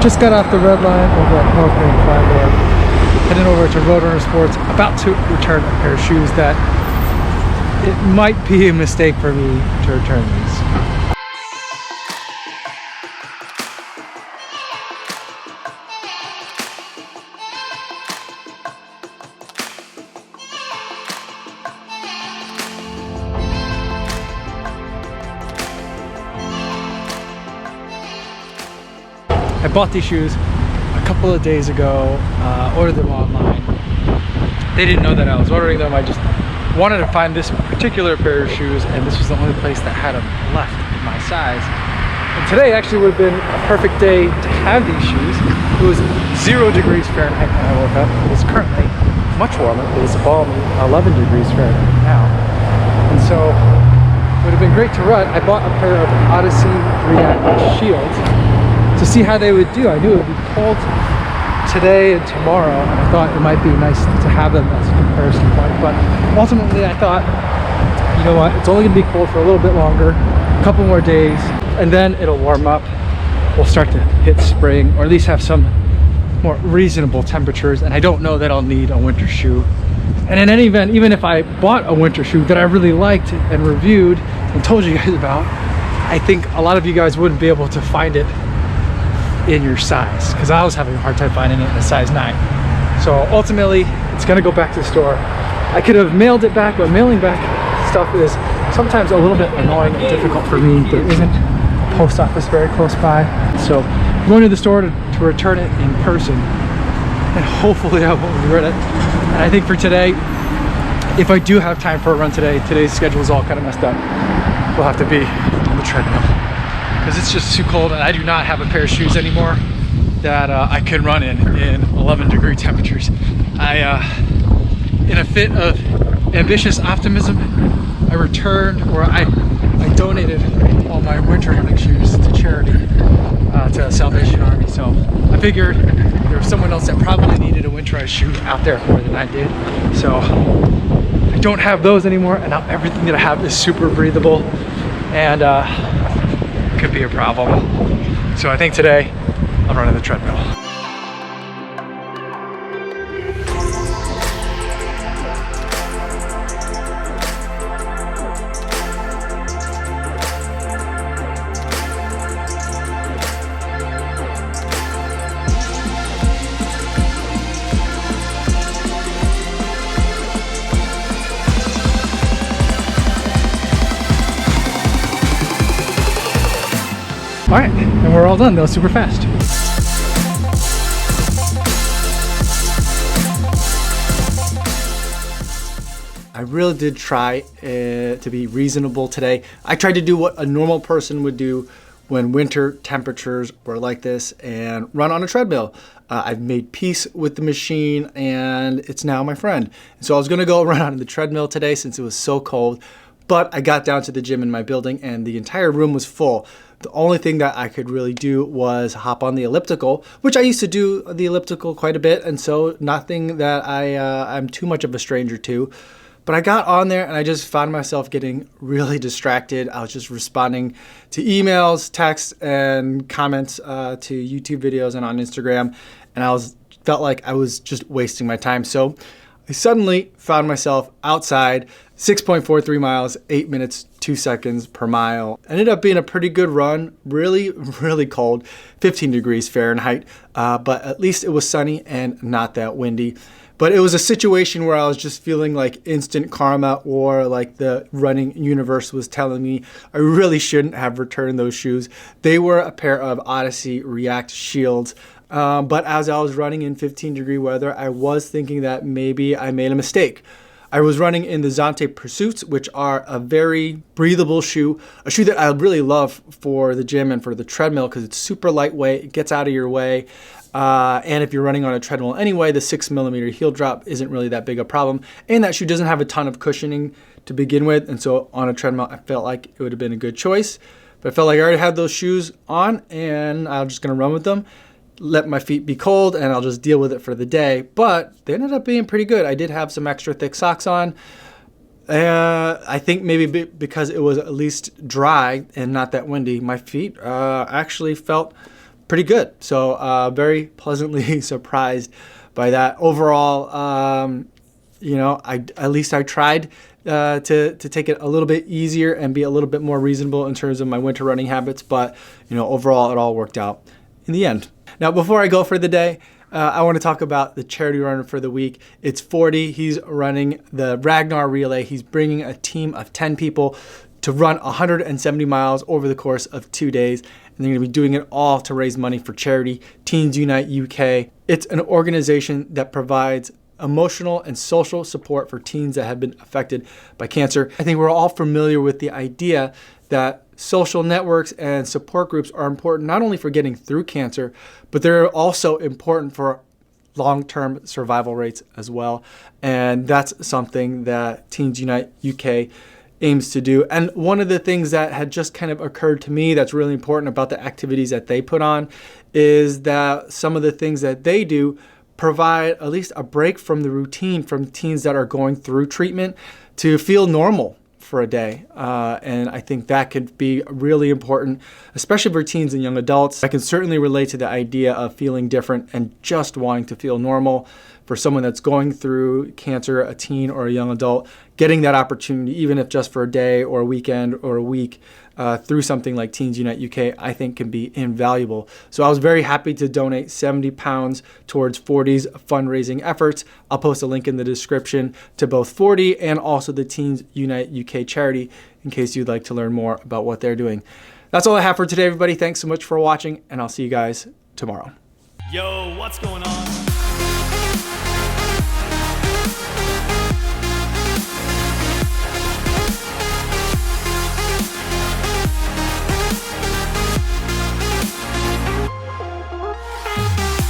Just got off the red line over at North Main Flyway, heading over to Roadrunner Sports, about to return a pair of shoes that it might be a mistake for me to return these. I bought these shoes a couple of days ago, ordered them online. They didn't know that I was ordering them. I just wanted to find this particular pair of shoes, and this was the only place that had them left in my size. And today actually would have been a perfect day to have these shoes. It was 0 degrees Fahrenheit when I woke up. It is currently much warmer. It is a balmy 11 degrees Fahrenheit now. And so it would have been great to run. I bought a pair of Odyssey React Shields to see how they would do. I knew it would be cold today and tomorrow, and I thought it might be nice to have them as a comparison point. But ultimately I thought, you know what, it's only gonna be cold for a little bit longer, a couple more days, and then it'll warm up. We'll start to hit spring, or at least have some more reasonable temperatures, and I don't know that I'll need a winter shoe. And in any event, even if I bought a winter shoe that I really liked and reviewed and told you guys about, I think a lot of you guys wouldn't be able to find it in your size, because I was having a hard time finding it in a size 9. So ultimately it's gonna go back to the store. I could have mailed it back, but mailing back stuff is sometimes a little bit annoying and difficult for me. There isn't a post office very close by, so I'm going to the store to return it in person, and hopefully I won't regret it. And I think for today, if I do have time for a run today, today's schedule is all kind of messed up, we'll have to be on the treadmill, because it's just too cold, and I do not have a pair of shoes anymore that I can run in 11-degree temperatures. In a fit of ambitious optimism, I returned, or I donated all my winter running shoes to charity, to Salvation Army. So I figured there was someone else that probably needed a winterized shoe out there more than I did. So I don't have those anymore, and now everything that I have is super breathable, and could be a problem. So I think today I'm running the treadmill. All right, and we're all done. That was super fast. I really did try to be reasonable today. I tried to do what a normal person would do when winter temperatures were like this, and run on a treadmill. I've made peace with the machine, and it's now my friend. And so I was gonna go run on the treadmill today since it was so cold, but I got down to the gym in my building and the entire room was full. The only thing that I could really do was hop on the elliptical, which I used to do the elliptical quite a bit, and so nothing that I'm too much of a stranger to. But I got on there and I just found myself getting really distracted. I was just responding to emails, texts, and comments to YouTube videos and on Instagram, and felt like I was just wasting my time. So I suddenly found myself outside, 6.43 miles, 8 minutes, 2 seconds per mile. Ended up being a pretty good run, really, really cold, 15 degrees Fahrenheit, but at least it was sunny and not that windy. But it was a situation where I was just feeling like instant karma, or like the running universe was telling me I really shouldn't have returned those shoes. They were a pair of Odyssey React Shields. But as I was running in 15-degree weather, I was thinking that maybe I made a mistake. I was running in the Zonte Pursuits, which are a very breathable shoe, a shoe that I really love for the gym and for the treadmill because it's super lightweight, it gets out of your way. And if you're running on a treadmill anyway, the 6mm heel drop isn't really that big a problem. And that shoe doesn't have a ton of cushioning to begin with. And so on a treadmill, I felt like it would have been a good choice. But I felt like I already had those shoes on and I'm just going to run with them. Let my feet be cold and I'll just deal with it for the day. But they ended up being pretty good. I did have some extra thick socks on. I think maybe because it was at least dry and not that windy, my feet actually felt pretty good. So very pleasantly surprised by that. Overall, you know, at least I tried to take it a little bit easier and be a little bit more reasonable in terms of my winter running habits. But, you know, overall, it all worked out in the end. Now, before I go for the day, I want to talk about the charity runner for the week. It's Fordy. He's running the Ragnar Relay. He's bringing a team of 10 people to run 170 miles over the course of 2 days. And they're going to be doing it all to raise money for charity, Teens Unite UK. It's an organization that provides emotional and social support for teens that have been affected by cancer. I think we're all familiar with the idea that social networks and support groups are important not only for getting through cancer, but they're also important for long-term survival rates as well. And that's something that Teens Unite UK aims to do. And one of the things that had just kind of occurred to me that's really important about the activities that they put on is that some of the things that they do provide at least a break from the routine from teens that are going through treatment to feel normal for a day. And I think that could be really important, especially for teens and young adults. I can certainly relate to the idea of feeling different and just wanting to feel normal. For someone that's going through cancer, a teen or a young adult, getting that opportunity, even if just for a day or a weekend or a week, through something like Teens Unite UK, I think can be invaluable. So I was very happy to donate £70 towards Fordy's fundraising efforts. I'll post a link in the description to both Fordy and also the Teens Unite UK charity in case you'd like to learn more about what they're doing. That's all I have for today, everybody. Thanks so much for watching, and I'll see you guys tomorrow. Yo, what's going on?